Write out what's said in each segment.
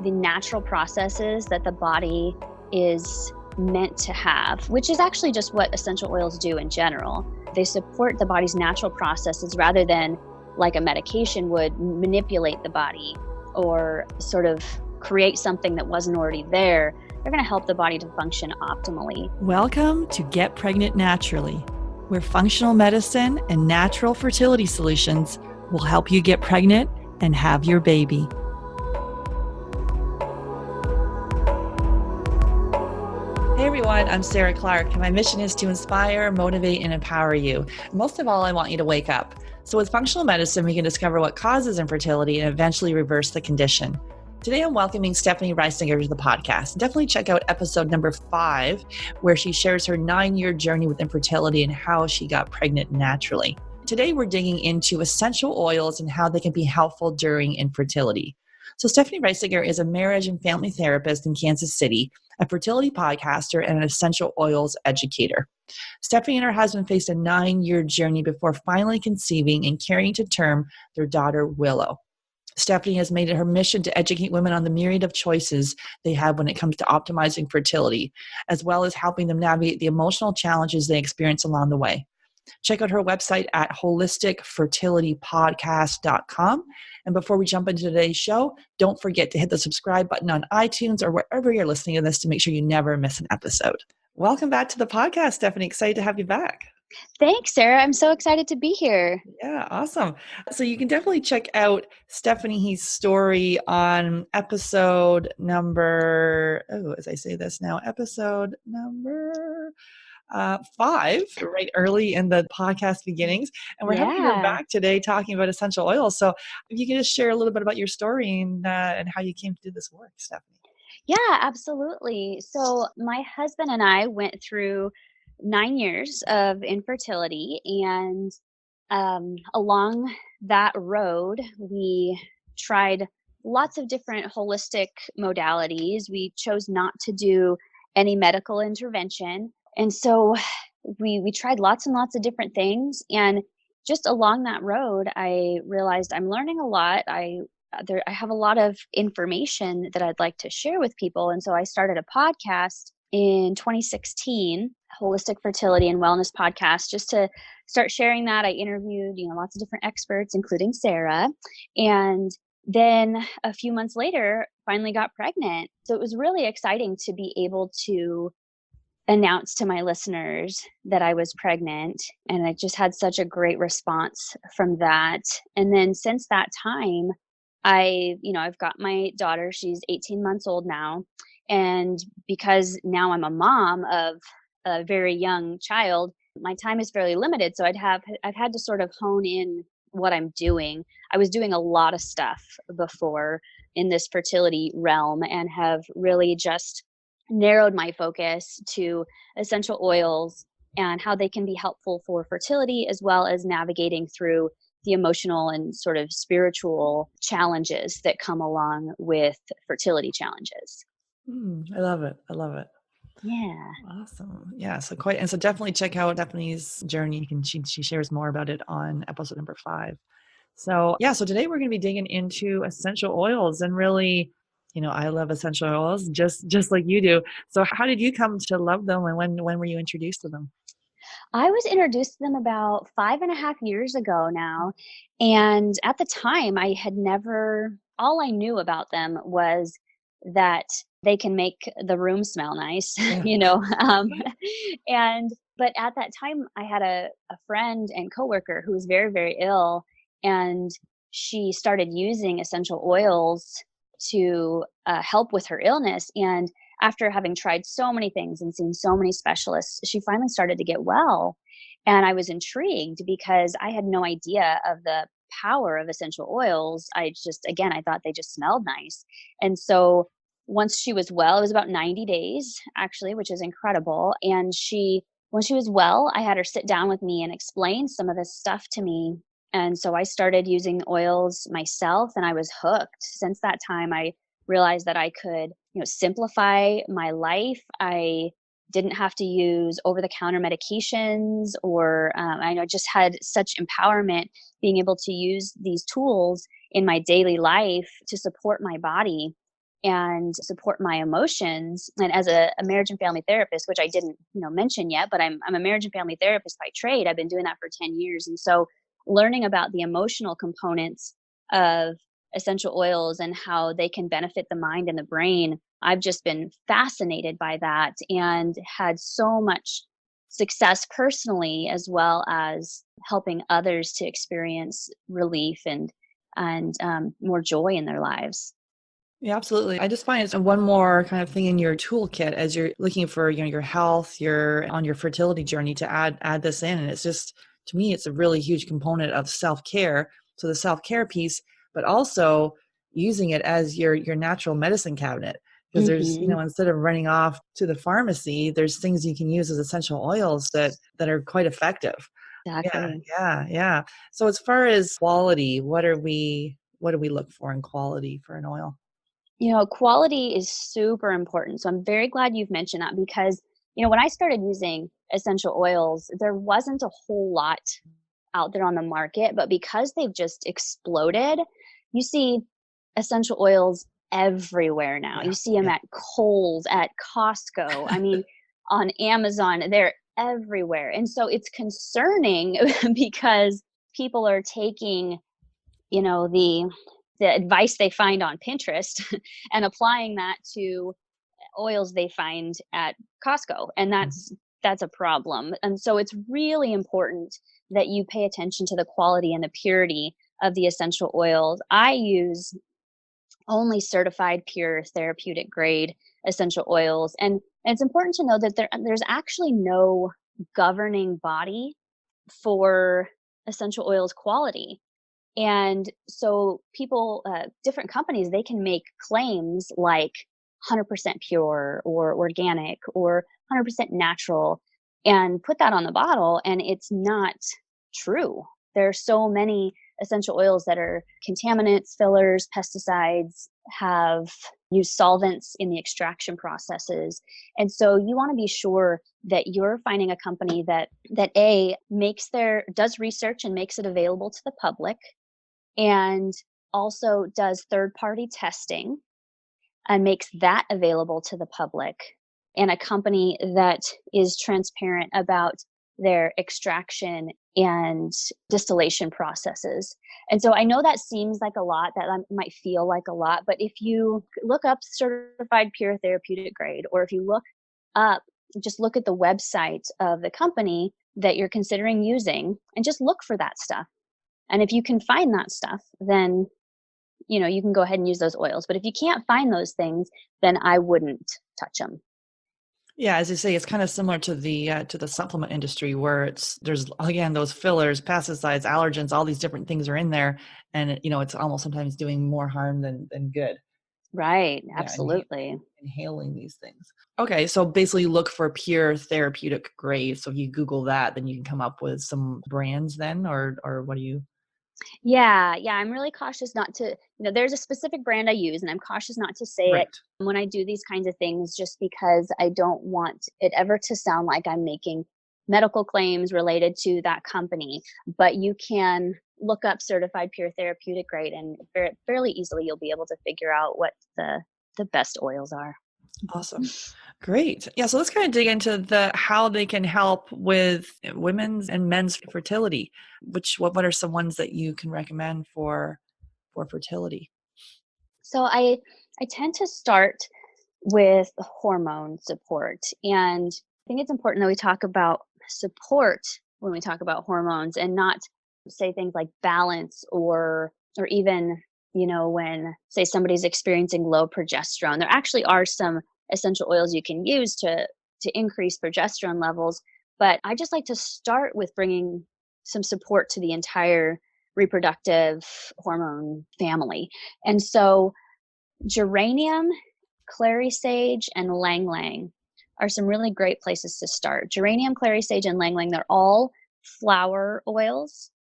the natural processes that the body is meant to have, which is actually just what essential oils do in general. They support the body's natural processes rather than, like a medication would, manipulate the body or sort of create something that wasn't already there. They're going to help the body to function optimally. Welcome to Get Pregnant Naturally, where functional medicine and natural fertility solutions will help you get pregnant and have your baby. Hey everyone, I'm Sarah Clark, and my mission is to inspire, motivate, and empower you. Most of all, I want you to wake up. So with functional medicine, we can discover what causes infertility and eventually reverse the condition. Today, I'm welcoming Stephanie Reisinger to the podcast. Definitely check out episode number 5, where she shares her 9-year journey with infertility and how she got pregnant naturally. Today, we're digging into essential oils and how they can be helpful during infertility. So Stephanie Reisinger is a marriage and family therapist in Kansas City, a fertility podcaster, and an essential oils educator. Stephanie and her husband faced a 9-year journey before finally conceiving and carrying to term their daughter, Willow. Stephanie has made it her mission to educate women on the myriad of choices they have when it comes to optimizing fertility, as well as helping them navigate the emotional challenges they experience along the way. Check out her website at holisticfertilitypodcast.com. And before we jump into today's show, don't forget to hit the subscribe button on iTunes or wherever you're listening to this to make sure you never miss an episode. Welcome back to the podcast, Stephanie. Excited to have you back. Thanks, Sarah. I'm so excited to be here. Yeah, awesome. So you can definitely check out Stephanie's story on episode number, episode number 5, right early in the podcast beginnings. And we're having her back today talking about essential oils. So if you can just share a little bit about your story and how you came to do this work, Stephanie. Yeah, absolutely. So my husband and I went through 9 years of infertility, and along that road, we tried lots of different holistic modalities. We chose not to do any medical intervention. And so we tried lots and lots of different things. And just along that road, I realized I'm learning a lot. I have a lot of information that I'd like to share with people. And so I started a podcast in 2016, Holistic Fertility and Wellness Podcast, just to start sharing that. I interviewed, lots of different experts, including Sarah. And then a few months later, finally got pregnant. So it was really exciting to be able to announce to my listeners that I was pregnant. And I just had such a great response from that. And then since that time, I've got my daughter. She's 18 months old now. And because now I'm a mom of a very young child, my time is fairly limited. So I've had to sort of hone in what I'm doing. I was doing a lot of stuff before in this fertility realm and have really just narrowed my focus to essential oils and how they can be helpful for fertility, as well as navigating through the emotional and sort of spiritual challenges that come along with fertility challenges. I love it. Yeah. Awesome. Yeah. So definitely check out Stephanie's journey. She shares more about it on episode number 5. So today we're going to be digging into essential oils, and really, I love essential oils just like you do. So how did you come to love them, and when were you introduced to them? I was introduced to them about 5.5 years ago now. And at the time all I knew about them was that they can make the room smell nice, but at that time I had a friend and coworker who was very, very ill, and she started using essential oils to help with her illness. And after having tried so many things and seen so many specialists, she finally started to get well. And I was intrigued because I had no idea of the power of essential oils. I thought they just smelled nice. And so once she was well, it was about 90 days actually, which is incredible. And when she was well, I had her sit down with me and explain some of this stuff to me. And so I started using oils myself, and I was hooked. Since that time, I realized that I could, simplify my life. I didn't have to use over-the-counter medications, or I just had such empowerment being able to use these tools in my daily life to support my body. and support my emotions. And as a marriage and family therapist, which I didn't, mention yet, but I'm a marriage and family therapist by trade. I've been doing that for 10 years. And so learning about the emotional components of essential oils and how they can benefit the mind and the brain, I've just been fascinated by that and had so much success personally, as well as helping others to experience relief and more joy in their lives. Yeah, absolutely. I just find it's one more kind of thing in your toolkit as you're looking for, your health, your on your fertility journey to add this in. And it's just, to me, it's a really huge component of self-care. So the self-care piece, but also using it as your natural medicine cabinet. Because there's, Hmm. instead of running off to the pharmacy, there's things you can use as essential oils that are quite effective. Yeah, Exactly. yeah, yeah. So as far as quality, what do we look for in quality for an oil? Quality is super important. So I'm very glad you've mentioned that because, when I started using essential oils, there wasn't a whole lot out there on the market, but because they've just exploded, you see essential oils everywhere now. Yeah, You see them yeah. at Kohl's, at Costco. I mean, on Amazon, they're everywhere. And so it's concerning because people are taking, the advice they find on Pinterest and applying that to oils they find at Costco, and that's a problem. And so it's really important that you pay attention to the quality and the purity of the essential oils. I use only certified pure therapeutic grade essential oils, and it's important to know that there's actually no governing body for essential oils quality. And so people, different companies, they can make claims like 100% pure or organic or 100% natural and put that on the bottle, and it's not true. There are so many essential oils that are contaminants, fillers, pesticides, have used solvents in the extraction processes. And so you want to be sure that you're finding a company that a makes their does research and makes it available to the public, and also does third party testing and makes that available to the public, and a company that is transparent about their extraction and distillation processes. And so I know that seems like a lot, that might feel like a lot, but if you look up certified pure therapeutic grade, or if you up, just look at the website of the company that you're considering using and just look for that stuff. And if you can find that stuff, then, you can go ahead and use those oils. But if you can't find those things, then I wouldn't touch them. Yeah, as you say, it's kind of similar to the supplement industry where there's again those fillers, pesticides, allergens, all these different things are in there, and it's almost sometimes doing more harm than good. Right. Yeah, Absolutely. inhaling these things. Okay, so basically look for pure therapeutic grade. So if you Google that, then you can come up with some brands then, or what do you? Yeah. Yeah. I'm really cautious not to, there's a specific brand I use, and I'm cautious not to say it Right. when I do these kinds of things, just because I don't want it ever to sound like I'm making medical claims related to that company. But you can look up certified pure therapeutic grade, and fairly easily you'll be able to figure out what the best oils are. Awesome. Great. Yeah, so let's kind of dig into the how they can help with women's and men's fertility. What are some ones that you can recommend for fertility? So I tend to start with hormone support, and I think it's important that we talk about support when we talk about hormones, and not say things like balance, or even, when say somebody's experiencing low progesterone. There actually are some essential oils you can use to increase progesterone levels, but I just like to start with bringing some support to the entire reproductive hormone family. And so geranium, clary sage, and lang lang are some really great places to start. Geranium, clary sage, and lang lang, they're all flower oils,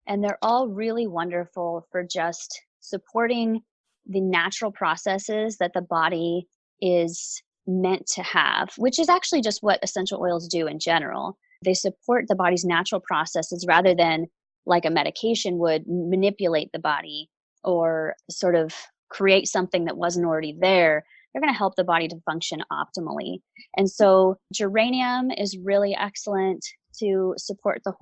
and they're all really wonderful for just supporting the natural processes that the body is meant to have, which is actually just what essential oils do in general. They support the body's natural processes rather than, like a medication would, manipulate the body or sort of create something that wasn't already there, they're going to help the body to function optimally. And so geranium is really excellent to support the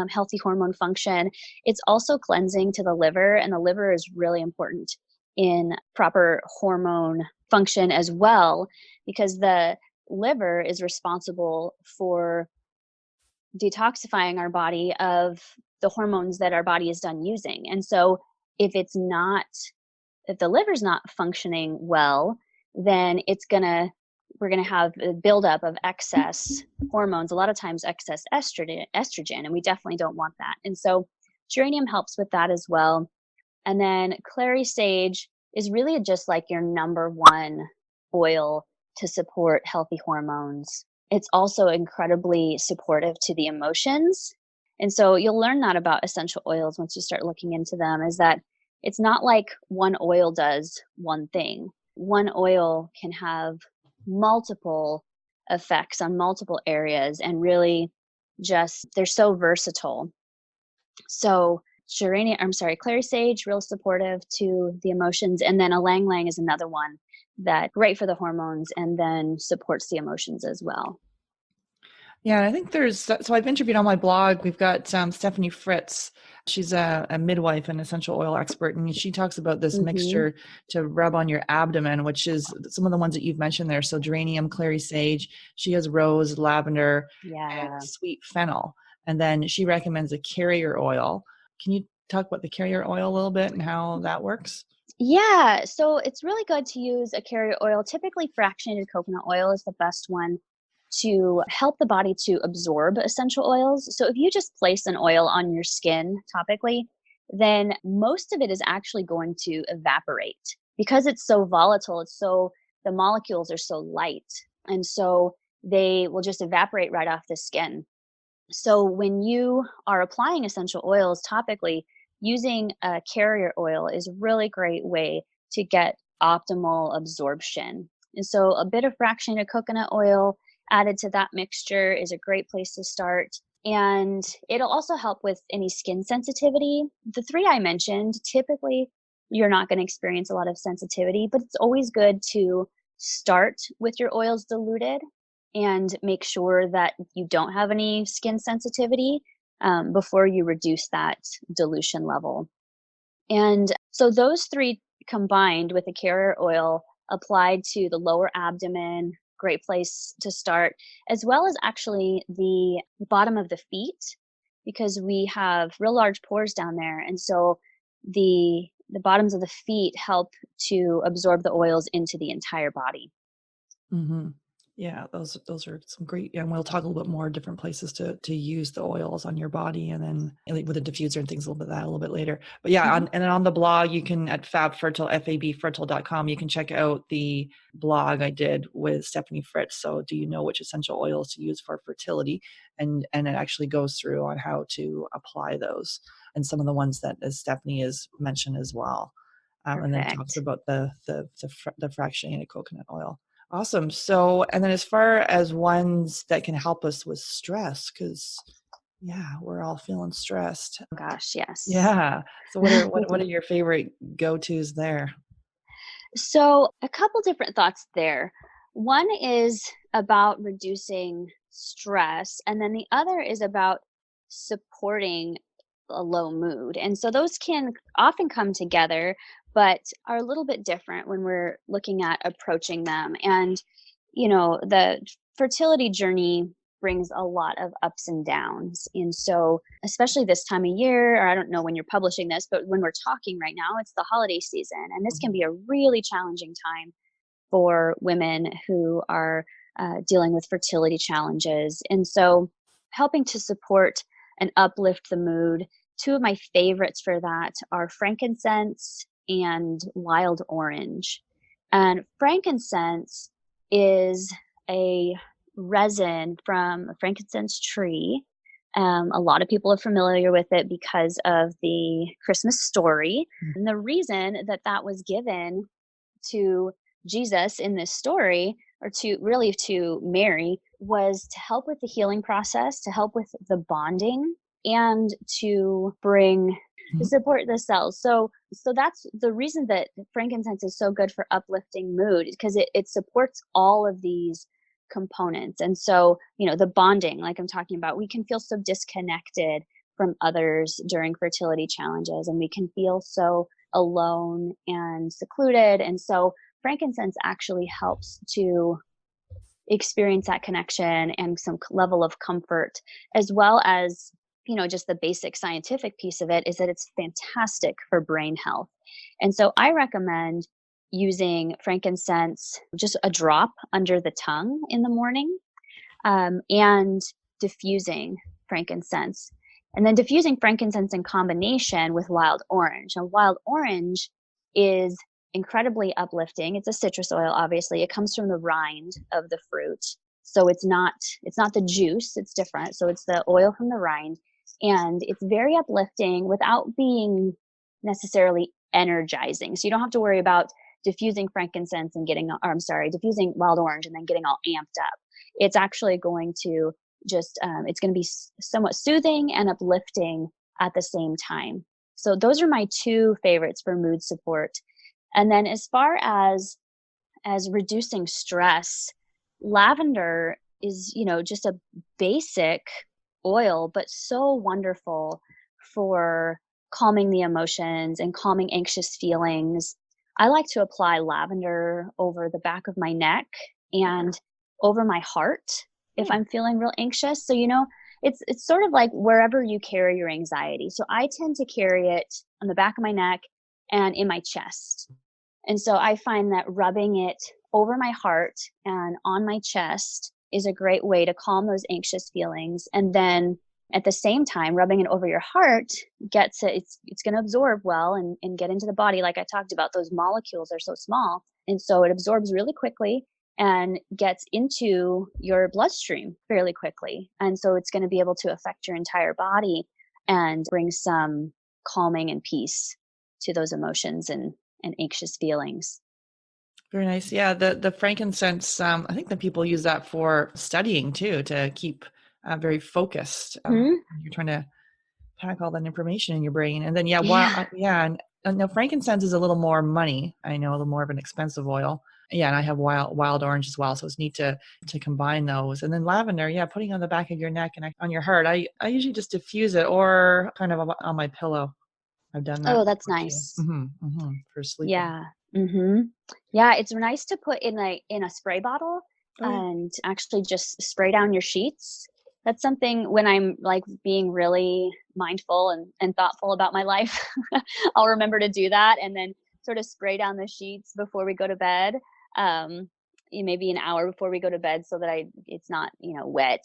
healthy hormone function. It's also cleansing to the liver, and the liver is really important in proper hormone function as well, because the liver is responsible for detoxifying our body of the hormones that our body is done using. And so if it's not if the liver's not functioning well, then we're gonna have a buildup of excess hormones, a lot of times excess estrogen, and we definitely don't want that. And so geranium helps with that as well. And then clary sage is really just like your number one oil to support healthy hormones. It's also incredibly supportive to the emotions. And so you'll learn that about essential oils once you start looking into them, is that it's not like one oil does one thing. One oil can have multiple effects on multiple areas, and really just they're so versatile. So clary sage, real supportive to the emotions, and then ylang ylang is another one that great for the hormones and then supports the emotions as well. Yeah, and I think so I've interviewed on my blog, we've got Stephanie Fritz. She's a midwife and essential oil expert, and she talks about this Mhm. mixture to rub on your abdomen, which is some of the ones that you've mentioned there. So geranium, clary sage, she has rose, lavender, and Yeah. sweet fennel. And then she recommends a carrier oil. Can you talk about the carrier oil a little bit and how that works? Yeah, so it's really good to use a carrier oil. Typically, fractionated coconut oil is the best one to help the body to absorb essential oils. So if you just place an oil on your skin topically, then most of it is actually going to evaporate because it's so volatile. The molecules are so light. And so they will just evaporate right off the skin. So when you are applying essential oils topically, using a carrier oil is a really great way to get optimal absorption. And so a bit of fractionated coconut oil added to that mixture is a great place to start. And it'll also help with any skin sensitivity. The three I mentioned, typically you're not going to experience a lot of sensitivity, but it's always good to start with your oils diluted and make sure that you don't have any skin sensitivity before you reduce that dilution level. And so those three combined with the carrier oil applied to the lower abdomen, great place to start, as well as actually the bottom of the feet, because we have real large pores down there. And so the bottoms of the feet help to absorb the oils into the entire body. Hmm. Yeah, those are some great. And we'll talk a little bit more different places to use the oils on your body, and then like with the diffuser and things a little bit later. But yeah, Mhm. and then on the blog, you can at fabfertile.com, you can check out the blog I did with Stephanie Fritz. So, do you know which essential oils to use for fertility? And it actually goes through on how to apply those, and some of the ones that as Stephanie has mentioned as well. And then talks Perfect. about the fractionated coconut oil. Awesome. So, and then as far as ones that can help us with stress, because yeah, we're all feeling stressed. Gosh, yes. Yeah. So, what are your favorite go tos there? So, a couple different thoughts there. One is about reducing stress, and then the other is about supporting a low mood. And so, those can often come together, but are a little bit different when we're looking at approaching them. And, the fertility journey brings a lot of ups and downs. And so, especially this time of year, or I don't know when you're publishing this, but when we're talking right now, it's the holiday season. And this can Mhm. be a really challenging time for women who are dealing with fertility challenges. And so, helping to support and uplift the mood, two of my favorites for that are frankincense and wild orange. And frankincense is a resin from a frankincense tree. A lot of people are familiar with it because of the Christmas story. And the reason that that was given to Jesus in this story, or to Mary, was to help with the healing process, to help with the bonding, and to bring to Mhm. support the cells. So that's the reason that frankincense is so good for uplifting mood, because it supports all of these components. And so, the bonding, like I'm talking about, we can feel so disconnected from others during fertility challenges, and we can feel so alone and secluded. And so frankincense actually helps to experience that connection and some level of comfort, as well as, just the basic scientific piece of it is that it's fantastic for brain health. And so I recommend using frankincense, just a drop under the tongue in the morning, and diffusing frankincense. And then diffusing frankincense in combination with wild orange. Now, wild orange is incredibly uplifting. It's a citrus oil, obviously. It comes from the rind of the fruit. So it's not the juice, it's different. So it's the oil from the rind. And it's very uplifting without being necessarily energizing. So you don't have to worry about diffusing frankincense and diffusing wild orange and then getting all amped up. It's actually going to it's going to be somewhat soothing and uplifting at the same time. So those are my two favorites for mood support. And then as far as reducing stress, lavender is, just a basic oil, but so wonderful for calming the emotions and calming anxious feelings. I like to apply lavender over the back of my neck and over my heart if Hmm. I'm feeling real anxious. So, it's sort of like wherever you carry your anxiety. So I tend to carry it on the back of my neck and in my chest. And so I find that rubbing it over my heart and on my chest is a great way to calm those anxious feelings. And then at the same time, rubbing it over your heart gets it's going to absorb well and get into the body. Like I talked about, those molecules are so small. And so it absorbs really quickly and gets into your bloodstream fairly quickly. And so it's going to be able to affect your entire body and bring some calming and peace to those emotions and anxious feelings. Very nice. Yeah, the frankincense, I think that people use that for studying too, to keep very focused. Mhm. When you're trying to pack all that information in your brain. And then, yeah, Yeah. yeah, and now frankincense is a little more money. I know, a little more of an expensive oil. Yeah, and I have wild orange as well, so it's neat to combine those. And then lavender, yeah, putting on the back of your neck and on your heart. I usually just diffuse it or kind of on my pillow. I've done that Oh, that's before too. nice. For sleeping. Yeah. Mhm. Yeah, it's nice to put in a spray bottle Oh yeah. and actually just spray down your sheets. That's something when I'm, like, being really mindful and thoughtful about my life, I'll remember to do that and then sort of spray down the sheets before we go to bed, um, maybe an hour before we go to bed so that it's not, wet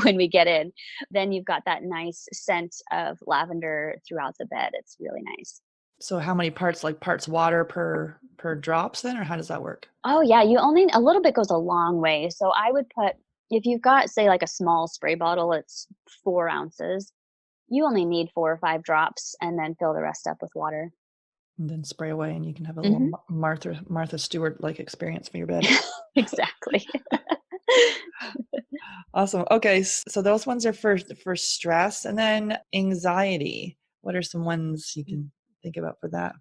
when we get in. Then you've got that nice scent of lavender throughout the bed. It's really nice. So how many parts, like parts water per drops then, or how does that work? Oh, yeah, you only a little bit goes a long way. So I would put if you've got, say, like a small spray bottle, it's 4 ounces. You only need 4 or 5 drops and then fill the rest up with water. And then spray away, and you can have a little Mhm. Martha Stewart like experience for your bed. Exactly. Awesome. Okay, so those ones are for stress, and then anxiety. What are some ones you can think about for that?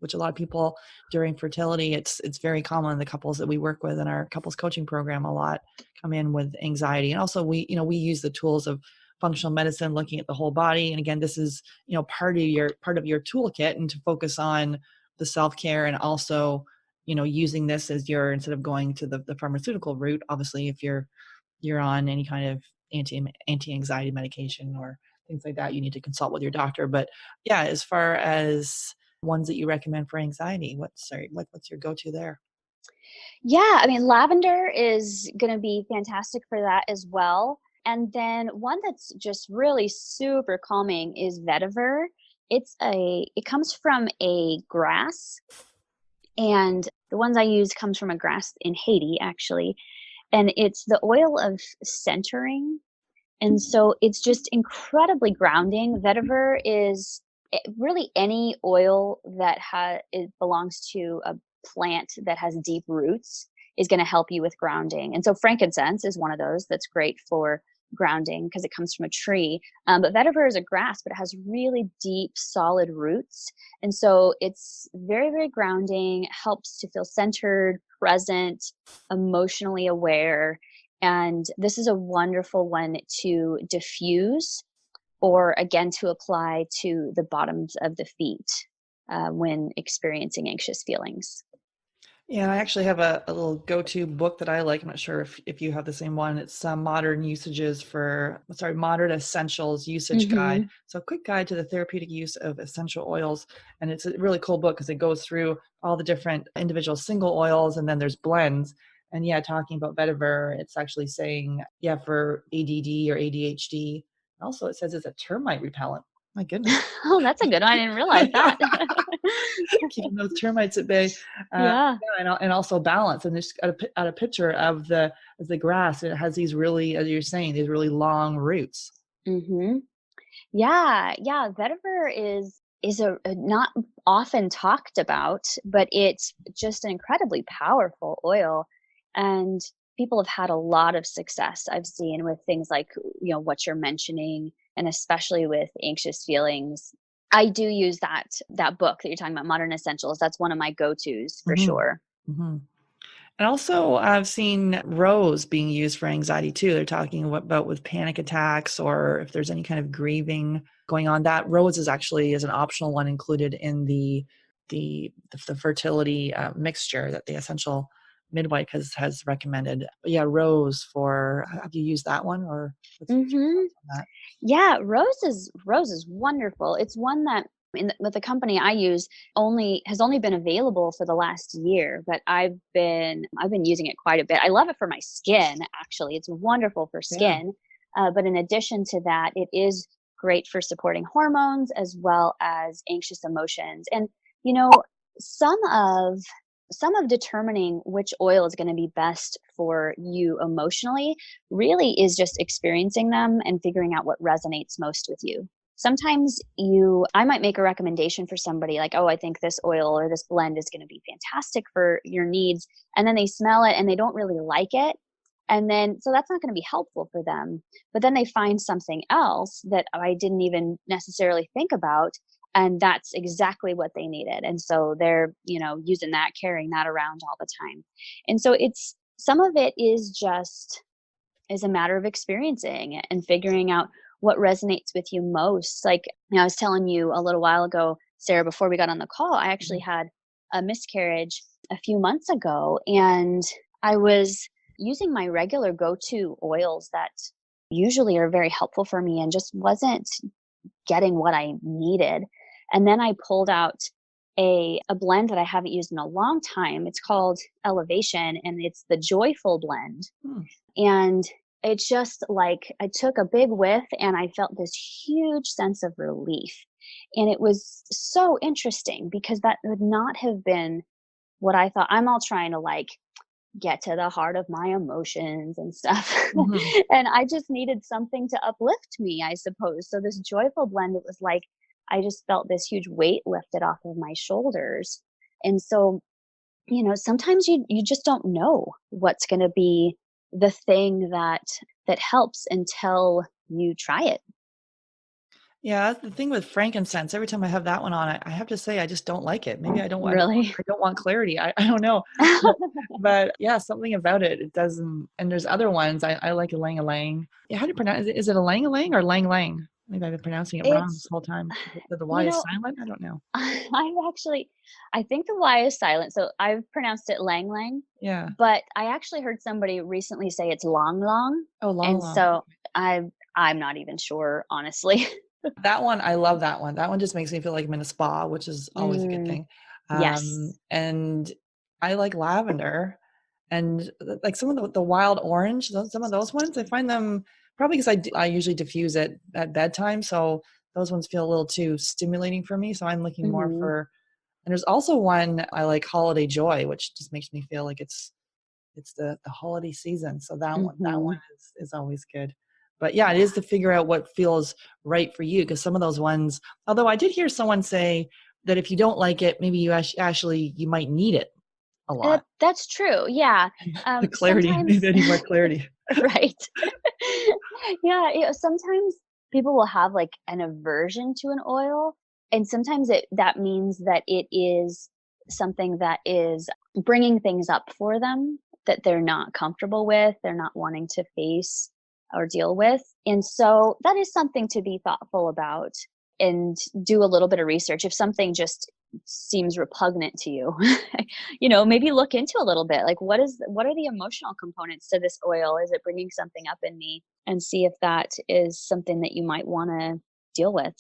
Which a lot of people during fertility, it's very common in the couples that we work with in our couples coaching program. A lot come in with anxiety, and also we use the tools of functional medicine, looking at the whole body. And again, this is part of your toolkit, and to focus on the self care, and also using this as your, instead of going to the pharmaceutical route. Obviously, if you're on any kind of anti-anxiety medication or things like that, you need to consult with your doctor. But yeah, as far as ones that you recommend for anxiety, what's your go-to there? Yeah, I mean, lavender is gonna be fantastic for that as well. And then one that's just really super calming is vetiver. It comes from a grass, and the ones I use comes from a grass in Haiti, actually, and it's the oil of centering. And so it's just incredibly grounding. Vetiver is really any oil that it belongs to a plant that has deep roots is going to help you with grounding. And so frankincense is one of those that's great for grounding because it comes from a tree. But vetiver is a grass, but it has really deep, solid roots. And so it's very, very grounding, helps to feel centered, present, emotionally aware. And this is a wonderful one to diffuse or again to apply to the bottoms of the feet when experiencing anxious feelings. Yeah, I actually have a little go-to book that I like. I'm not sure if you have the same one. It's Modern Essentials Usage Guide. Hmm. So a quick guide to the therapeutic use of essential oils. And it's a really cool book because it goes through all the different individual single oils and then there's blends. And yeah, talking about vetiver, it's actually saying, yeah, for ADD or ADHD. Also, it says it's a termite repellent. My goodness. Oh, that's a good one. I didn't realize that. Keeping those termites at bay. Yeah. Yeah, and also balance. And just got a picture of the grass. And it has these really, as you're saying, these really long roots. Hmm. Yeah, yeah. Vetiver is a not often talked about, but it's just an incredibly powerful oil, and people have had a lot of success I've seen with things like what you're mentioning, and especially with anxious feelings. I do use that book that you're talking about, Modern Essentials. That's one of my go-tos for Hmm. sure. Hmm. And also, I've seen rose being used for anxiety too. They're talking about with panic attacks or if there's any kind of grieving going on. That rose is actually is an optional one included in the fertility mixture that the essential midwife has recommended. But yeah, rose for. Have you used that one or what's your Mhm. thoughts on that? Yeah, rose is wonderful. It's one that with the company I use only been available for the last year, but I've been using it quite a bit. I love it for my skin. Actually, it's wonderful for Yeah. skin. But in addition to that, it is great for supporting hormones as well as anxious emotions. And you know, some of some of determining which oil is going to be best for you emotionally really is just experiencing them and figuring out what resonates most with you. Sometimes I might make a recommendation for somebody like, oh, I think this oil or this blend is going to be fantastic for your needs. And then they smell it and they don't really like it. And then, so that's not going to be helpful for them. But then they find something else that I didn't even necessarily think about. And that's exactly what they needed. And so they're, using that, carrying that around all the time. And so some of it is a matter of experiencing it and figuring out what resonates with you most. Like, I was telling you a little while ago, Sarah, before we got on the call, I actually Mhm. had a miscarriage a few months ago, and I was using my regular go to oils that usually are very helpful for me and just wasn't getting what I needed. And then I pulled out a blend that I haven't used in a long time. It's called Elevation and it's the Joyful blend. Hmm. And it's just like I took a big whiff and I felt this huge sense of relief. And it was so interesting because that would not have been what I thought. I'm all trying to like get to the heart of my emotions and stuff. Mhm. And I just needed something to uplift me, I suppose. So this joyful blend, it was like I just felt this huge weight lifted off of my shoulders. And so sometimes you just don't know what's going to be the thing that helps until you try it. Yeah, that's the thing with frankincense. Every time I have that one on, I have to say I just don't like it. Maybe Really. I don't want clarity. I don't know. But but yeah, something about it. It doesn't and there's other ones. I like ylang ylang. Yeah, how do you pronounce is it ylang ylang or lang lang? Maybe I've been pronouncing it wrong It's this whole time. The you Y is know silent? I don't know. I think the Y is silent, so I've pronounced it lang lang, Yeah. but I actually heard somebody recently say it's long long, Oh, long and long. so I'm not even sure, honestly. That one, I love that one. That one just makes me feel like I'm in a spa, which is always a good Mm, thing. yes. And I like lavender and like some of the wild orange, some of those ones, I find them probably because I usually diffuse it at bedtime. So those ones feel a little too stimulating for me. So I'm looking more Mhm. for, and there's also one I like Holiday Joy, which just makes me feel like it's the holiday season, so that one Mhm. is always good. But yeah, it is Yeah. to figure out what feels right for you because some of those ones although I did hear someone say that if you don't like it, maybe you actually you might need it a lot. That's true, yeah. The clarity, Sometimes maybe I need more clarity. right. Yeah, sometimes people will have, like, an aversion to an oil, and sometimes that means that it is something that is bringing things up for them that they're not comfortable with, they're not wanting to face or deal with, and so that is something to be thoughtful about and do a little bit of research. If something just seems repugnant to you, maybe look into a little bit, like, what are the emotional components to this oil? Is it bringing something up in me? And see if that is something that you might wanna deal with.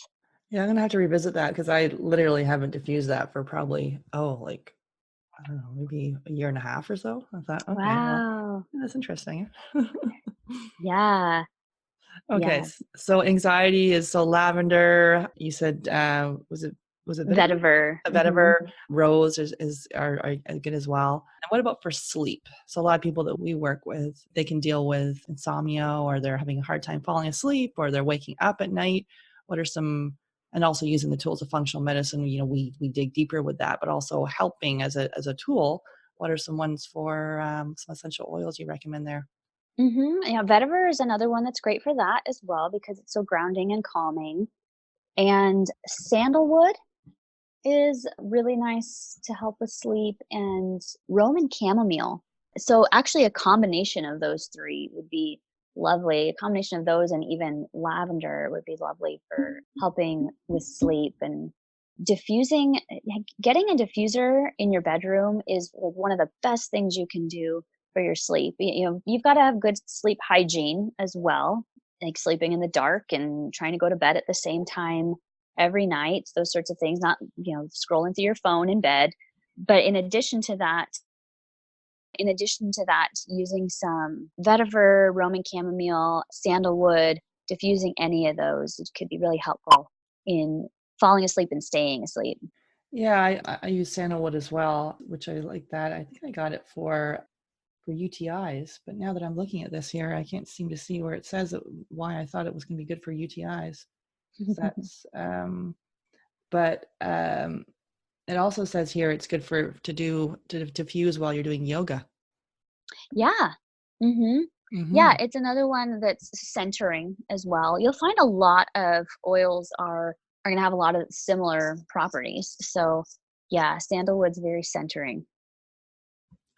Yeah, I'm gonna have to revisit that because I literally haven't diffused that for probably, like, I don't know, maybe a year and a half or so. I thought, okay, well, Wow. yeah, that's interesting. Yeah, Okay, yeah. so anxiety is so lavender. You said, was it vetiver? Vetiver. A Mhm. vetiver, rose are good as well. And what about for sleep? So a lot of people that we work with, they can deal with insomnia, or they're having a hard time falling asleep, or they're waking up at night. What are some, and also using the tools of functional medicine, we dig deeper with that, but also helping as a tool. What are some ones for some essential oils you recommend there? Mhm. Yeah, vetiver is another one that's great for that as well because it's so grounding and calming. And sandalwood is really nice to help with sleep, and Roman chamomile. So actually a combination of those 3 would be lovely. A combination of those and even lavender would be lovely for helping with sleep and diffusing. Getting a diffuser in your bedroom is like one of the best things you can do for your sleep. You've got to have good sleep hygiene as well, like sleeping in the dark and trying to go to bed at the same time every night, those sorts of things, not, scrolling through your phone in bed. But in addition to that, using some vetiver, Roman chamomile, sandalwood, diffusing any of those, it could be really helpful in falling asleep and staying asleep. Yeah, I use sandalwood as well, which I like that. I think I got it for UTIs, but now that I'm looking at this here, I can't seem to see where it says why I thought it was going to be good for UTIs. So that's but it also says here it's good to diffuse while you're doing yoga. Yeah. Mhm. Yeah, Hmm. it's another one that's centering as well. You'll find a lot of oils are gonna have a lot of similar properties. So, yeah, sandalwood's very centering.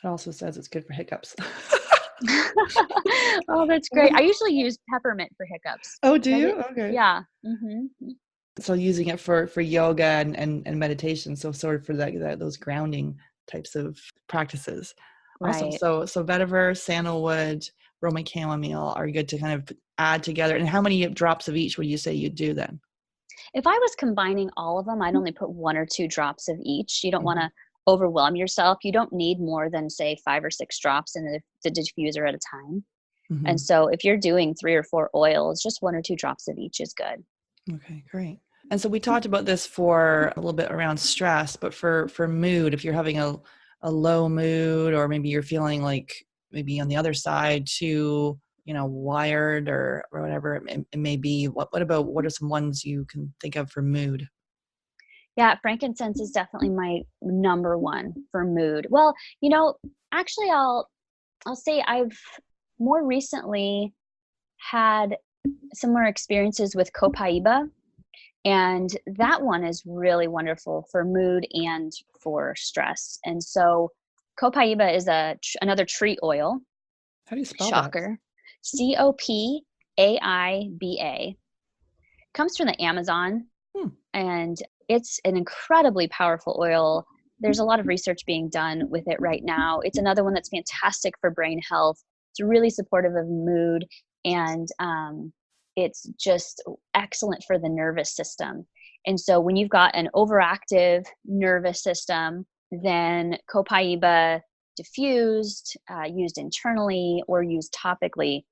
It also says it's good for hiccups. Oh, that's What great. is- I usually use peppermint for hiccups. oh, do Does you? it Okay. Yeah. Mhm. So using it for yoga and meditation, so sort of for those grounding types of practices. Awesome. Right. So vetiver, sandalwood, Roman chamomile are good to kind of add together. And how many drops of each would you say you do then? If I was combining all of them, I'd only put 1 or 2 drops of each. You don't Hmm. wanna overwhelm yourself. You don't need more than, say, 5 or 6 drops in the diffuser at a time. And Hmm. so if you're doing 3 or 4 oils, just 1 or 2 drops of each is good. Okay, great. And so we talked about this for a little bit around stress, but for mood, if you're having a low mood, or maybe you're feeling like maybe on the other side too, wired, or whatever it may be, what are some ones you can think of for mood? Yeah, frankincense is definitely my number 1 for mood. Well, actually, I'll say I've more recently had similar experiences with copaiba, and that one is really wonderful for mood and for stress. And so copaiba is another tree oil. How do you spell that? Shocker. Copaiba. Comes from the Amazon, Hmm. and it's an incredibly powerful oil. There's a lot of research being done with it right now. It's another one that's fantastic for brain health. It's really supportive of mood, and it's just excellent for the nervous system. And so, when you've got an overactive nervous system, then copaiba diffused, used internally, or used topically,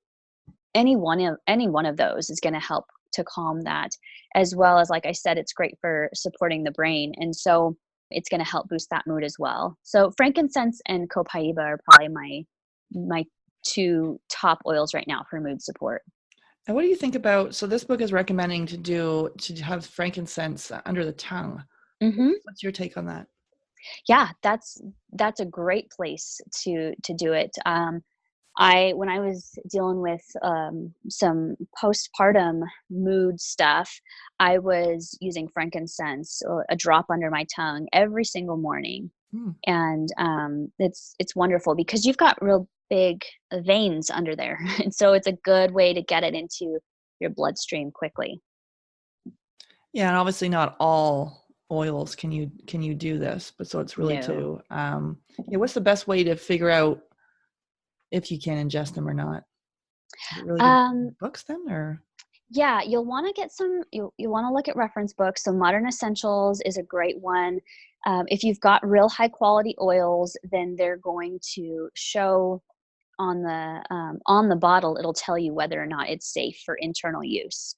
any one of those is going to help to calm that, as well as, like I said, it's great for supporting the brain, and so it's going to help boost that mood as well. So frankincense and copaiba are probably my two top oils right now for mood support. And what do you think about, so this book is recommending to have frankincense under the tongue. Hmm. What's your take on that? Yeah, that's a great place to do it. When I was dealing with some postpartum mood stuff, I was using frankincense, or a drop under my tongue every single morning, Hmm. and it's wonderful because you've got real big veins under there, and so it's a good way to get it into your bloodstream quickly. Yeah, and obviously not all oils can you do this, but so it's really No. to yeah, what's the best way to figure out if you can ingest them or not? Is it really to Um, books then or? Yeah, you'll wanna get some you'll wanna look at reference books, so Modern Essentials is a great one. If you've got real high quality oils, then they're going to show on the bottle, it'll tell you whether or not it's safe for internal use.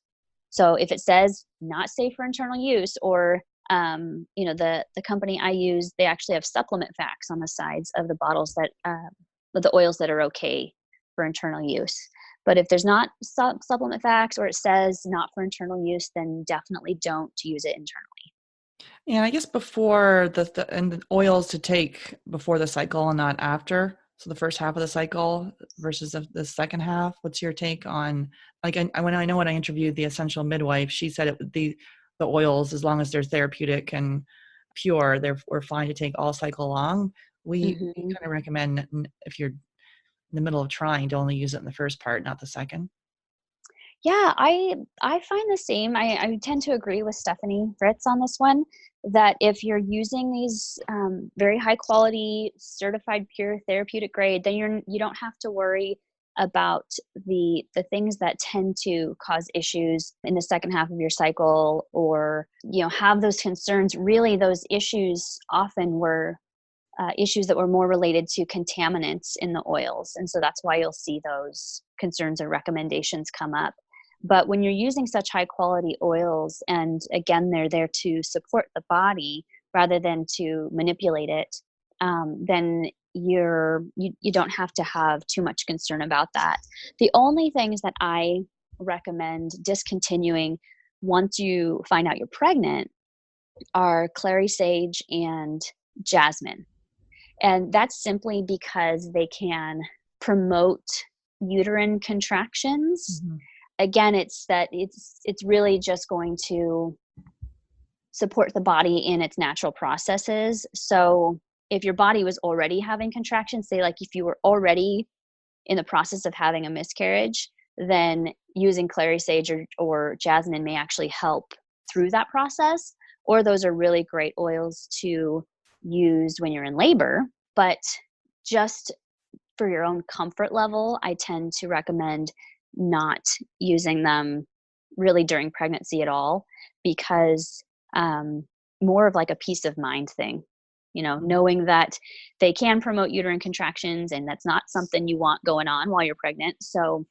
So if it says not safe for internal use, or the company I use, they actually have supplement facts on the sides of the bottles that with the oils that are okay for internal use. But if there's not supplement facts, or it says not for internal use, then definitely don't use it internally. And I guess before the oils to take before the cycle and not after. So the first half of the cycle versus the second half. What's your take on like when I interviewed the essential midwife, she said the oils, as long as they're therapeutic and pure, we're fine to take all cycle long. We Hmm. kind of recommend if you're in the middle of trying to only use it in the first part, not the second. Yeah, I find the same. I tend to agree with Stephanie Fritz on this one, that if you're using these very high quality, certified pure therapeutic grade, then you don't have to worry about the things that tend to cause issues in the second half of your cycle, or have those concerns. Really, those issues often were issues that were more related to contaminants in the oils. And so that's why you'll see those concerns or recommendations come up. But when you're using such high quality oils, and again, they're there to support the body rather than to manipulate it, then you don't have to have too much concern about that. The only things that I recommend discontinuing once you find out you're pregnant are clary sage and jasmine, and that's simply because they can promote uterine contractions. Mhm. Again, it's really just going to support the body in its natural processes. So if your body was already having contractions, say like if you were already in the process of having a miscarriage, then using clary sage or jasmine may actually help through that process. Or those are really great oils to use when you're in labor. But just for your own comfort level, I tend to recommend not using them really during pregnancy at all, because um, more of like a peace of mind thing, knowing that they can promote uterine contractions, and that's not something you want going on while you're pregnant. So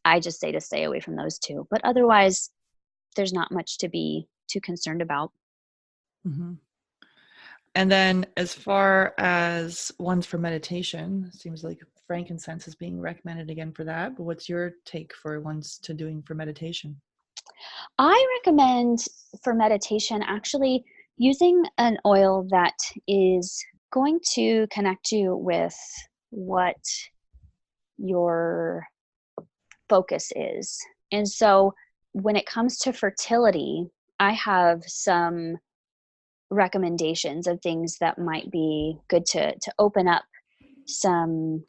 I just say to stay away from those two. But otherwise, there's not much to be too concerned about. Mhm. And then as far as ones for meditation, seems like frankincense is being recommended again for that. But what's your take for ones to doing for meditation? I recommend for meditation actually using an oil that is going to connect you with what your focus is. And so when it comes to fertility, I have some recommendations of things that might be good to open up some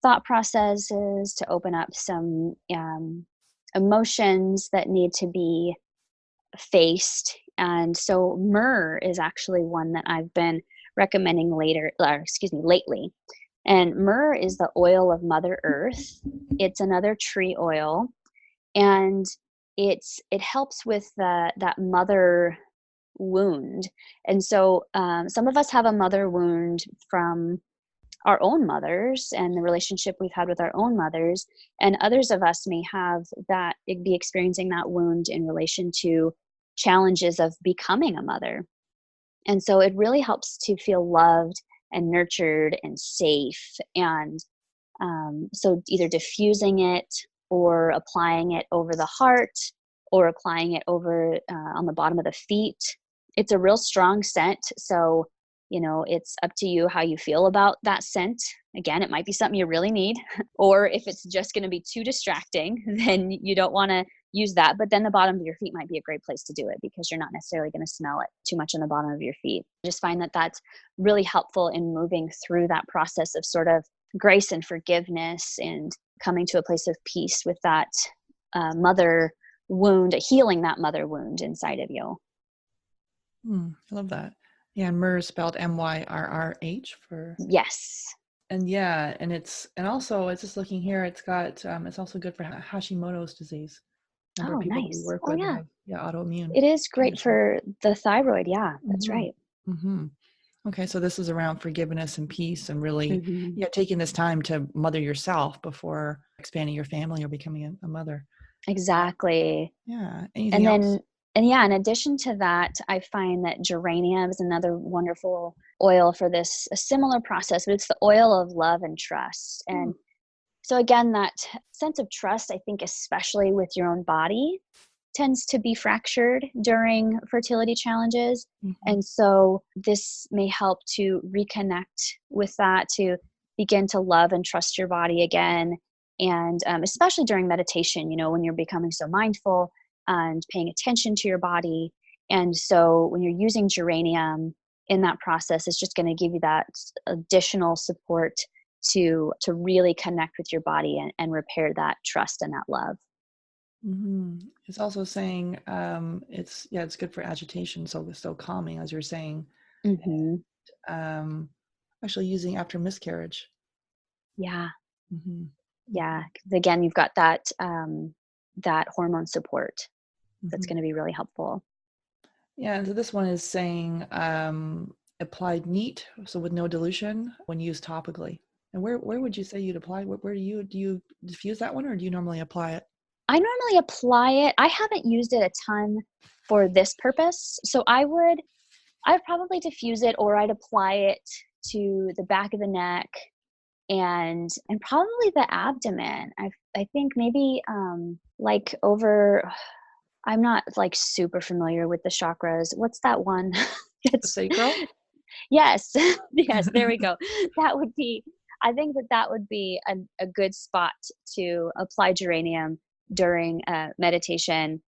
thought processes, to open up some emotions that need to be faced. And so myrrh is actually one that I've been recommending lately. And myrrh is the oil of Mother Earth. It's another tree oil, and it helps with that mother wound. And so some of us have a mother wound from our own mothers and the relationship we've had with our own mothers, and others of us may have that be experiencing that wound in relation to challenges of becoming a mother. And so it really helps to feel loved and nurtured and safe. And so either diffusing it, or applying it over the heart, or applying it over on the bottom of the feet. It's a real strong scent. So It's up to you how you feel about that scent. Again, it might be something you really need, or if it's just going to be too distracting, then you don't want to use that. But then the bottom of your feet might be a great place to do it because you're not necessarily going to smell it too much on the bottom of your feet. I just find that that's really helpful in moving through that process of sort of grace and forgiveness and coming to a place of peace with that mother wound, healing that mother wound inside of you. I love that. Yeah, and myrrh is spelled Myrrh for. Yes. And yeah, and also it's just looking here, it's got it's also good for Hashimoto's disease. A number of Oh, people that we nice. work Oh, with yeah. have autoimmune It is great conditions. for the thyroid. Yeah, that's Mm-hmm. right. Mm-hmm. Okay, so this is around forgiveness and peace and really, Hmm. yeah, taking this time to mother yourself before expanding your family or becoming a mother. Exactly. Yeah. Anything And else? then, and yeah, in addition to that, I find that geranium is another wonderful oil for this, a similar process, but it's the oil of love and trust. Hmm. And so again, that sense of trust, I think, especially with your own body, tends to be fractured during fertility challenges. Mm-hmm. And so this may help to reconnect with that, to begin to love and trust your body again. And especially during meditation, when you're becoming so mindful and paying attention to your body. And so when you're using geranium in that process, it's just going to give you that additional support to really connect with your body and repair that trust and that love. Mm-hmm. It's also saying it's good for agitation, so calming, as you're saying. Hmm. Um, Actually using after miscarriage. Yeah. Mm-hmm. Yeah. 'Cause again, you've got that that hormone support that's Mm-hmm. going to be really helpful. Yeah, and so this one is saying applied neat, so with no dilution when used topically. And where would you say you'd apply? Where do you diffuse that one, or do you normally apply it? I normally apply it. I haven't used it a ton for this purpose, so I'd probably diffuse it, or I'd apply it to the back of the neck and probably the abdomen. I think maybe like over. I'm not like super familiar with the chakras. What's that one? It's Sacral? yes, yes. There we go. That would be. I think that would be a good spot to apply geranium during meditation.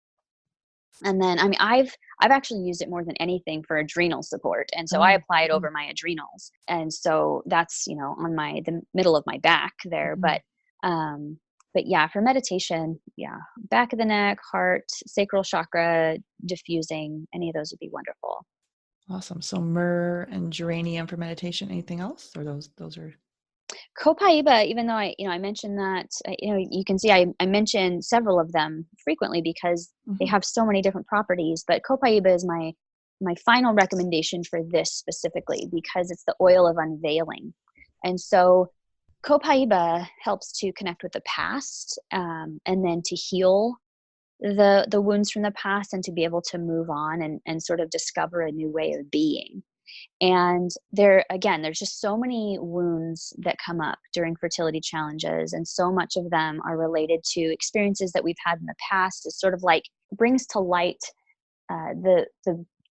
And then, I mean, I've actually used it more than anything for adrenal support, and so I Oh. apply it Mhm, over my adrenals, and so that's on the middle of my back there. mhm. But yeah, for meditation, yeah, back of the neck, heart, sacral chakra, diffusing, any of those would be wonderful. Awesome. So myrrh and geranium for meditation. Anything else, or those are? Copaiba, even though I mentioned that, you can see I mention several of them frequently because they Mhm. have so many different properties. But copaiba is my final recommendation for this specifically because it's the oil of unveiling, and so copaiba helps to connect with the past, and then to heal the wounds from the past and to be able to move on and sort of discover a new way of being. And there's just so many wounds that come up during fertility challenges, and so much of them are related to experiences that we've had in the past. It sort of like brings to light the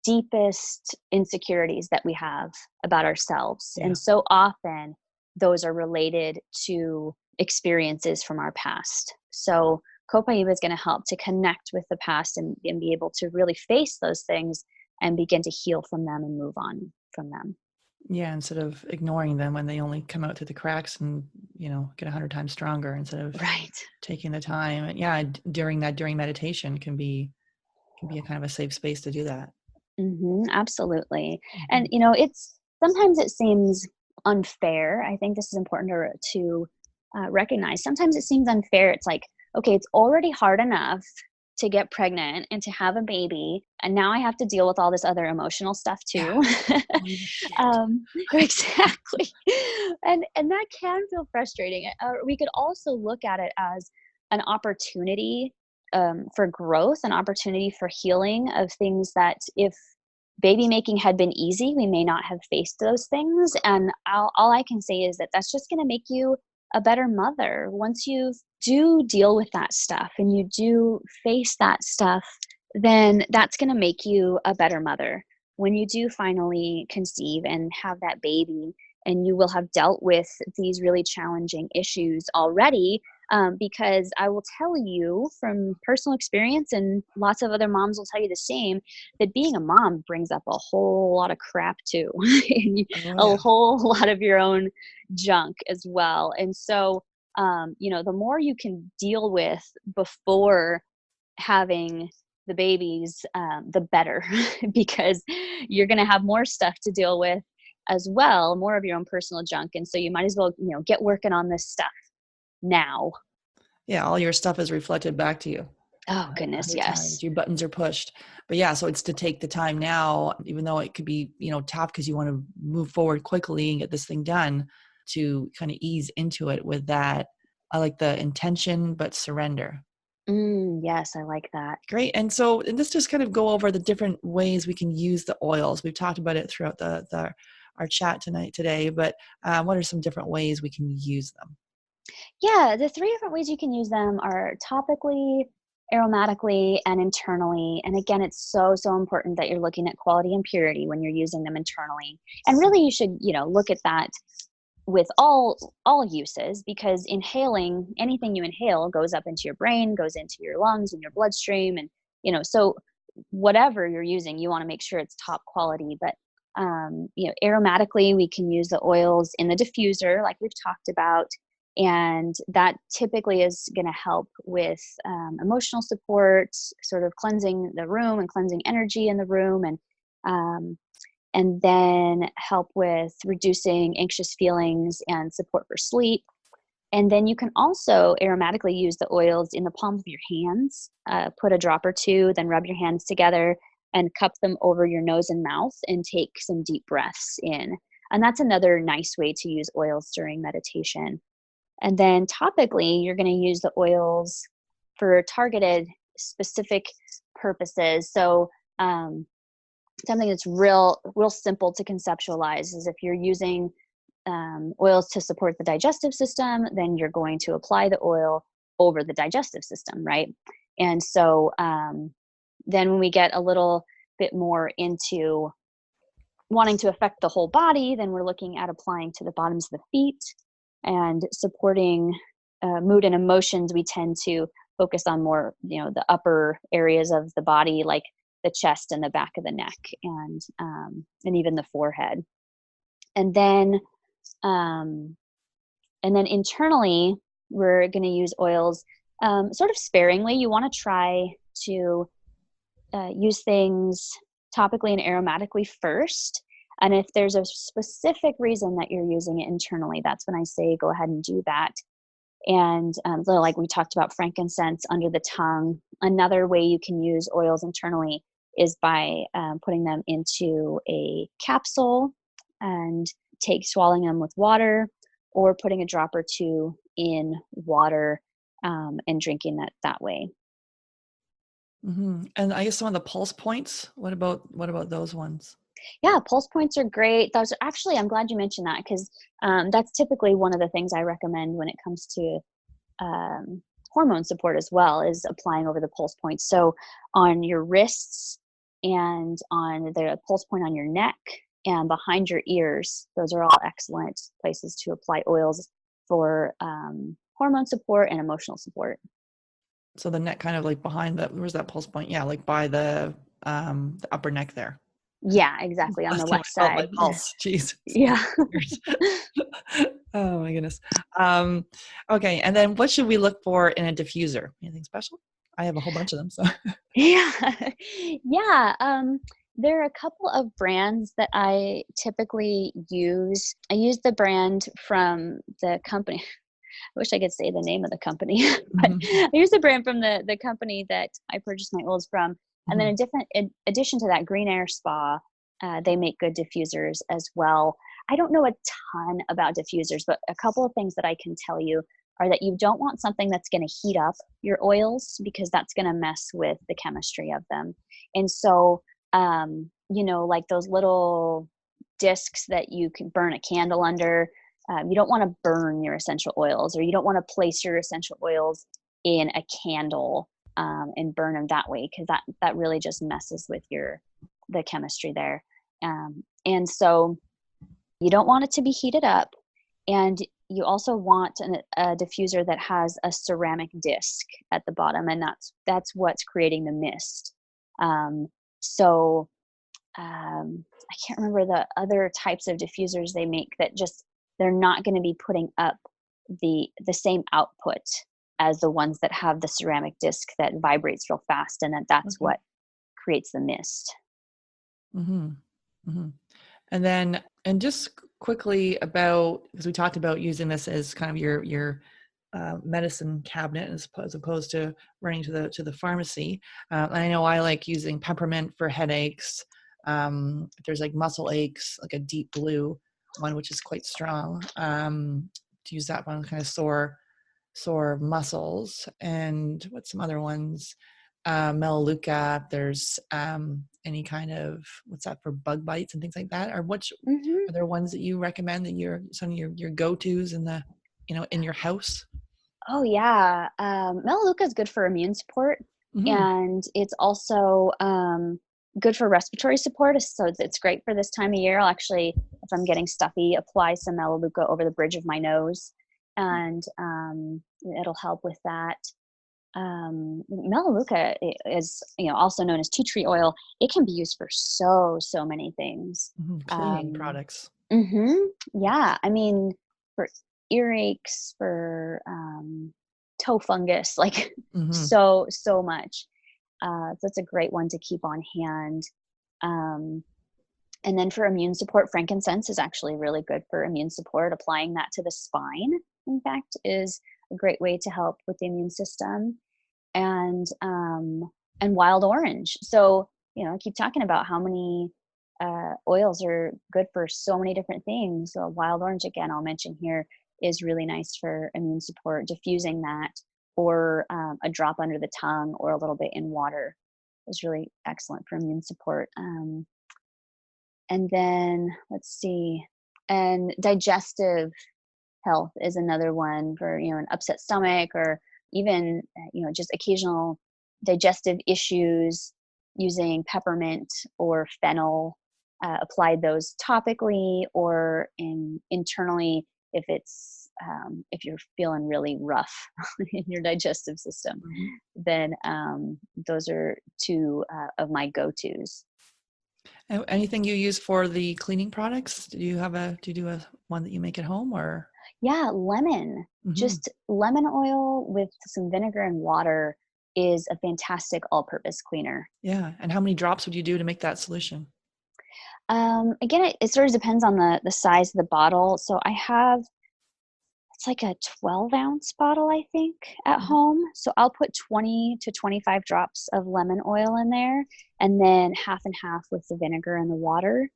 deepest insecurities that we have about ourselves, and Yeah. so often those are related to experiences from our past. So Copaiba is going to help to connect with the past and be able to really face those things and begin to heal from them and move on from them. Yeah, instead of ignoring them when they only come out through the cracks and, get 100 times stronger instead of Right. taking the time. And yeah, during meditation can be a kind of a safe space to do that. Absolutely. And Mhm. it's sometimes it seems unfair. I think this is important to recognize. Sometimes it seems unfair. It's like, okay, it's already hard enough to get pregnant and to have a baby, and now I have to deal with all this other emotional stuff Yeah. too. Holy shit. Exactly, and that can feel frustrating. We could also look at it as an opportunity for growth, an opportunity for healing of things that if baby making had been easy, we may not have faced those things. And all I can say is that that's just going to make you a better mother. Once you do deal with that stuff and you do face that stuff, then that's going to make you a better mother. when you do finally conceive and have that baby, and you will have dealt with these really challenging issues already, because I will tell you from personal experience, and lots of other moms will tell you the same, that being a mom brings up a whole lot of crap too, and Oh, a yeah. whole lot of your own junk as well. And so, the more you can deal with before having the babies, the better, because you're going to have more stuff to deal with as well, more of your own personal junk. And so you might as well, get working on this stuff now. Yeah, all your stuff is reflected back to you Oh, a goodness, 100 times. yes. Your buttons are pushed. But yeah, so it's to take the time now, even though it could be, tough because you want to move forward quickly and get this thing done, to kind of ease into it with that. I like the intention, but surrender. Yes, I like that. Great. And let's just kind of go over the different ways we can use the oils. We've talked about it throughout the our chat today, but what are some different ways we can use them? Yeah, the three different ways you can use them are topically, aromatically, and internally. And again, it's so, so important that you're looking at quality and purity when you're using them internally. And really, you should, look at that with all uses, because inhaling, anything you inhale goes up into your brain, goes into your lungs and your bloodstream. And so whatever you're using, you want to make sure it's top quality. But aromatically, we can use the oils in the diffuser like we've talked about, and that typically is going to help with emotional support, sort of cleansing the room and cleansing energy in the room, um, and then help with reducing anxious feelings and support for sleep. And then you can also aromatically use the oils in the palms of your hands. Put a drop or two, then rub your hands together and cup them over your nose and mouth and take some deep breaths in. And that's another nice way to use oils during meditation. And then topically, you're going to use the oils for targeted specific purposes. So, something that's real simple to conceptualize is if you're using oils to support the digestive system, then you're going to apply the oil over the digestive system, right? And so then when we get a little bit more into wanting to affect the whole body, then we're looking at applying to the bottoms of the feet and supporting mood and emotions. We tend to focus on more, the upper areas of the body, like the chest and the back of the neck, and even the forehead. And then um, internally, we're going to use oils sort of sparingly. You want to try to use things topically and aromatically first. And if there's a specific reason that you're using it internally, that's when I say go ahead and do that. And so like we talked about frankincense under the tongue. Another way you can use oils internally is by putting them into a capsule and swallowing them with water, or putting a drop or two in water and drinking that way. And I guess some of the pulse points. What about those ones? Yeah, pulse points are great. Those are actually, I'm glad you mentioned that, because that's typically one of the things I recommend when it comes to hormone support as well, is applying over the pulse points. So on your wrists and on the pulse point on your neck and behind your ears, those are all excellent places to apply oils for hormone support and emotional support. So the neck, kind of like behind where's that pulse point? Yeah, like by the upper neck there. Yeah, exactly, on the Last time left I felt my side. pulse. Jeez. Yeah. Oh my goodness. Um, okay, and then what should we look for in a diffuser? Anything special? I have a whole bunch of them. So Yeah. Yeah, there are a couple of brands that I typically use. I use the brand from the company. I wish I could say the name of the company, but Mhm. I use the brand from the company that I purchased my oils from. And then Mhm. in addition to that, Green Air Spa, they make good diffusers as well. I don't know a ton about diffusers, but a couple of things that I can tell you are that you don't want something that's going to heat up your oils, because that's going to mess with the chemistry of them. And so, like those little discs that you can burn a candle under, you don't want to burn your essential oils, or you don't want to place your essential oils in a candle and burn them that way, because that really just messes with the chemistry there. And so you don't want it to be heated up, and you also want a diffuser that has a ceramic disc at the bottom, and that's what's creating the mist. Um, so I can't remember the other types of diffusers they make that just they're not going to be putting up the same output as the ones that have the ceramic disc that vibrates real fast, and that's Okay. what creates the mist. Mm-hmm. Mm-hmm. And then, and just quickly about, because we talked about using this as kind of your medicine cabinet as opposed to running to the pharmacy. And I know I like using peppermint for headaches. If there's like muscle aches, like a deep blue one, which is quite strong, to use that one kind of sore muscles. And what's some other ones? Melaleuca. There's any kind of, what's that for, bug bites and things like that? Or which Hmm. are there ones that you recommend that you're some of your go-tos in the, in your house? Oh yeah, Melaleuca is good for immune support, Mm-hmm. and it's also good for respiratory support. So it's great for this time of year. I'll actually, if I'm getting stuffy, apply some Melaleuca over the bridge of my nose, and it'll help with that. Melaleuca is, also known as tea tree oil. It can be used for so many things. Mm-hmm. Cleaning Um, products. hmm. Yeah, I mean, for earaches, for toe fungus, like Mm-hmm. so much. That's a great one to keep on hand. Um, and then for immune support, frankincense is actually really good for immune support. Applying that to the spine, in fact, is a great way to help with the immune system. And wild orange. So, I keep talking about how many oils are good for so many different things. So wild orange, again, I'll mention here, is really nice for immune support. Diffusing that, or a drop under the tongue, or a little bit in water, is really excellent for immune support. And then let's see, and digestive health is another one for, an upset stomach, or even just occasional digestive issues. Using peppermint or fennel, applied those topically or internally, if you're feeling really rough in your digestive system, Mm-hmm. then those are two of my go-to's. Anything you use for the cleaning products? Do you do a one that you make at home or? Yeah, lemon. Mm-hmm. Just lemon oil with some vinegar and water is a fantastic all-purpose cleaner. Yeah. And how many drops would you do to make that solution? Again, it sort of depends on the size of the bottle. So I have, it's like a 12-ounce bottle, I think, at Mhm. home. So I'll put 20 to 25 drops of lemon oil in there, and then half and half with the vinegar and the water.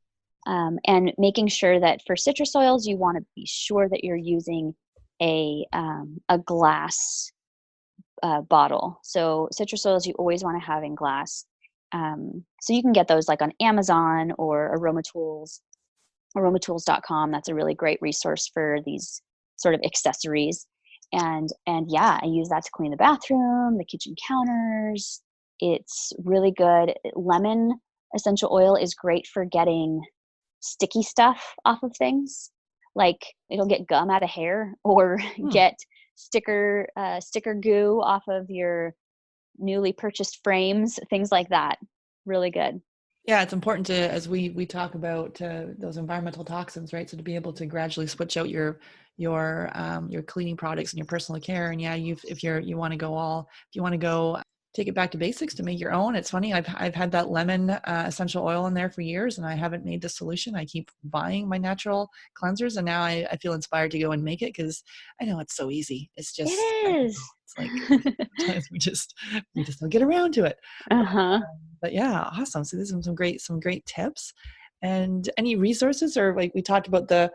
And making sure that for citrus oils, you want to be sure that you're using a glass bottle. So citrus oils you always want to have in glass. So you can get those like on Amazon or aromatools.com. That's a really great resource for these sort of accessories. And yeah, I use that to clean the bathroom, the kitchen counters. It's really good. Lemon essential oil is great for getting sticky stuff off of things. Like it'll get gum out of hair, or Hmm. get sticker goo off of your newly purchased frames, things like that. Really good. Yeah, it's important to, as we talk about those environmental toxins, right? So to be able to gradually switch out your cleaning products and your personal care, and yeah, you want to go if you want to go take it back to basics to make your own. It's funny, I've had that lemon essential oil in there for years, and I haven't made the solution. I keep buying my natural cleansers, and now I feel inspired to go and make it because I know it's so easy. It's It just I don't know. is. It's like sometimes we just don't get around to it. Uh-huh. But yeah, awesome. So these are some great tips. And any resources, or like we talked about the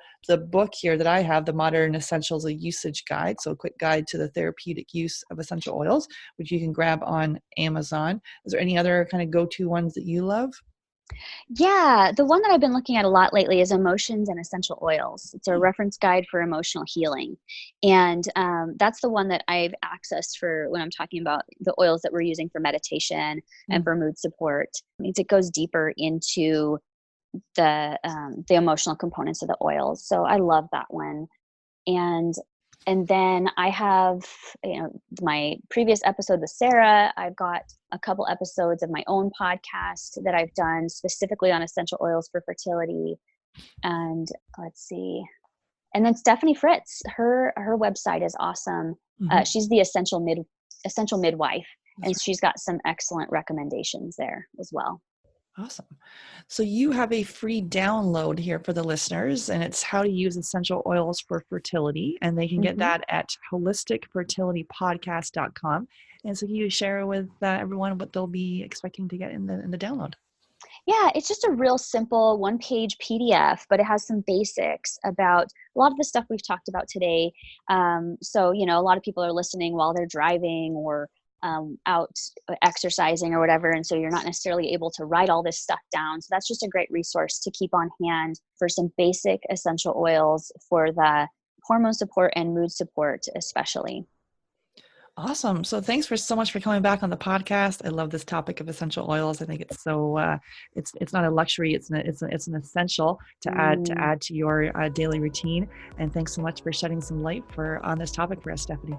book here that I have, the Modern Essentials, a Usage Guide, so a quick guide to the therapeutic use of essential oils, which you can grab on Amazon. Is there any other kind of go-to ones that you love? Yeah, the one that I've been looking at a lot lately is Emotions and Essential Oils. It's a Hmm. reference guide for emotional healing. And that's the one that I've accessed for when I'm talking about the oils that we're using for meditation and Hmm. for mood support. It goes deeper into the emotional components of the oils. So I love that one. And then I have, my previous episode with Sarah. I've got a couple episodes of my own podcast that I've done specifically on essential oils for fertility. And let's see. And then Stephanie Fritz, her website is awesome. She's the essential midwife, and she's got some excellent recommendations there as well. Awesome. So you have a free download here for the listeners, and it's how to use essential oils for fertility. And they can get that at holisticfertilitypodcast.com. And so can you share with everyone what they'll be expecting to get in the download? Yeah, it's just a real simple one-page PDF, but it has some basics about a lot of the stuff we've talked about today. So, a lot of people are listening while they're driving or out exercising or whatever. And so you're not necessarily able to write all this stuff down. So that's just a great resource to keep on hand for some basic essential oils for the hormone support and mood support, especially. Awesome. So thanks so much for coming back on the podcast. I love this topic of essential oils. I think it's so, it's not a luxury. It's an essential to add to your daily routine. And thanks so much for shedding some light on this topic for us, Stephanie.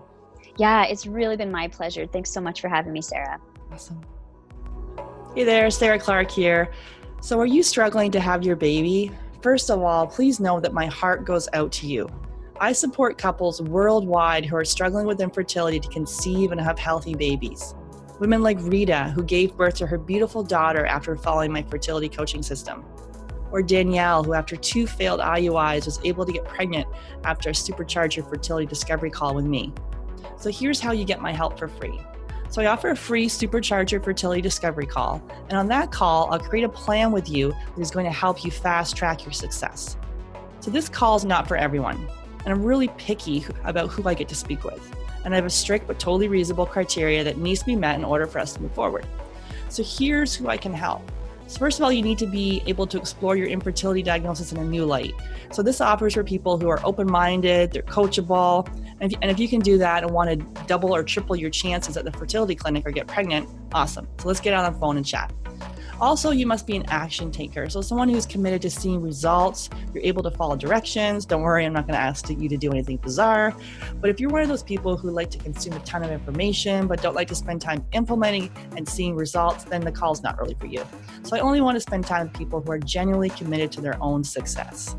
Yeah, it's really been my pleasure. Thanks so much for having me, Sarah. Awesome. Hey there, Sarah Clark here. So are you struggling to have your baby? First of all, please know that my heart goes out to you. I support couples worldwide who are struggling with infertility to conceive and have healthy babies. Women like Rita, who gave birth to her beautiful daughter after following my fertility coaching system. Or Danielle, who after 2 failed IUIs was able to get pregnant after a supercharger fertility discovery call with me. So here's how you get my help for free. So I offer a free supercharger fertility discovery call. And on that call, I'll create a plan with you that is going to help you fast track your success. So this call is not for everyone. And I'm really picky about who I get to speak with. And I have a strict but totally reasonable criteria that needs to be met in order for us to move forward. So here's who I can help. So first of all, you need to be able to explore your infertility diagnosis in a new light. So this offers for people who are open-minded, they're coachable, and if you can do that and want to double or triple your chances at the fertility clinic or get pregnant, awesome. So let's get on the phone and chat. Also, you must be an action taker. So someone who's committed to seeing results, you're able to follow directions. Don't worry, I'm not going to ask you to do anything bizarre. But if you're one of those people who like to consume a ton of information, but don't like to spend time implementing and seeing results, then the call's not really for you. So I only want to spend time with people who are genuinely committed to their own success.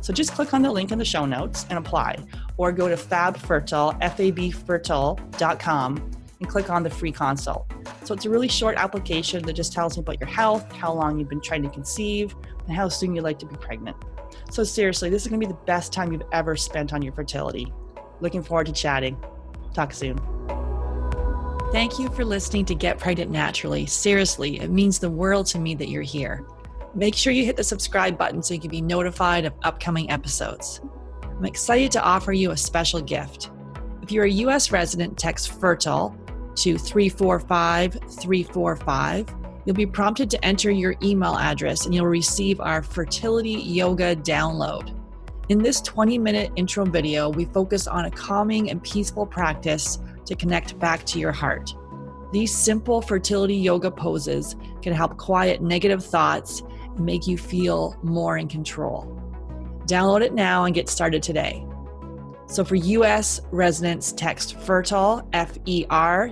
So just click on the link in the show notes and apply, or go to fabfertile.com and click on the free consult. So it's a really short application that just tells me about your health, how long you've been trying to conceive, and how soon you'd like to be pregnant. So seriously, this is going to be the best time you've ever spent on your fertility. Looking forward to chatting. Talk soon. Thank you for listening to Get Pregnant Naturally. Seriously, it means the world to me that you're here. Make sure you hit the subscribe button so you can be notified of upcoming episodes. I'm excited to offer you a special gift. If you're a U.S. resident, text FERTILE to 345-345. You'll be prompted to enter your email address and you'll receive our fertility yoga download. In this 20-minute intro video, we focus on a calming and peaceful practice to connect back to your heart. These simple fertility yoga poses can help quiet negative thoughts and make you feel more in control. Download it now and get started today. So for U.S. residents, text FERTILE, FERTILE,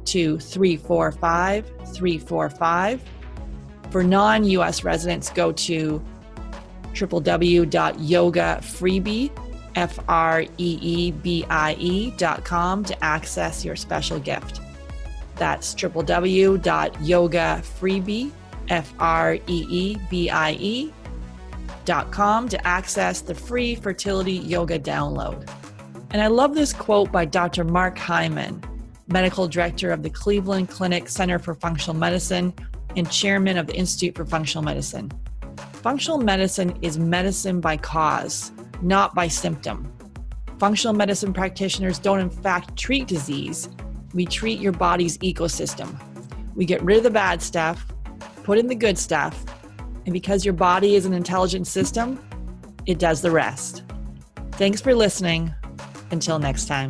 to 345-345. For non-U.S. residents, go to www.yogafreebie.com to access your special gift. That's www.yogafreebie.com to access the free fertility yoga download. And I love this quote by Dr. Mark Hyman, medical director of the Cleveland Clinic Center for Functional Medicine and chairman of the Institute for Functional Medicine. Functional medicine is medicine by cause, not by symptom. Functional medicine practitioners don't in fact treat disease. We treat your body's ecosystem. We get rid of the bad stuff, put in the good stuff, and because your body is an intelligent system, it does the rest. Thanks for listening. Until next time.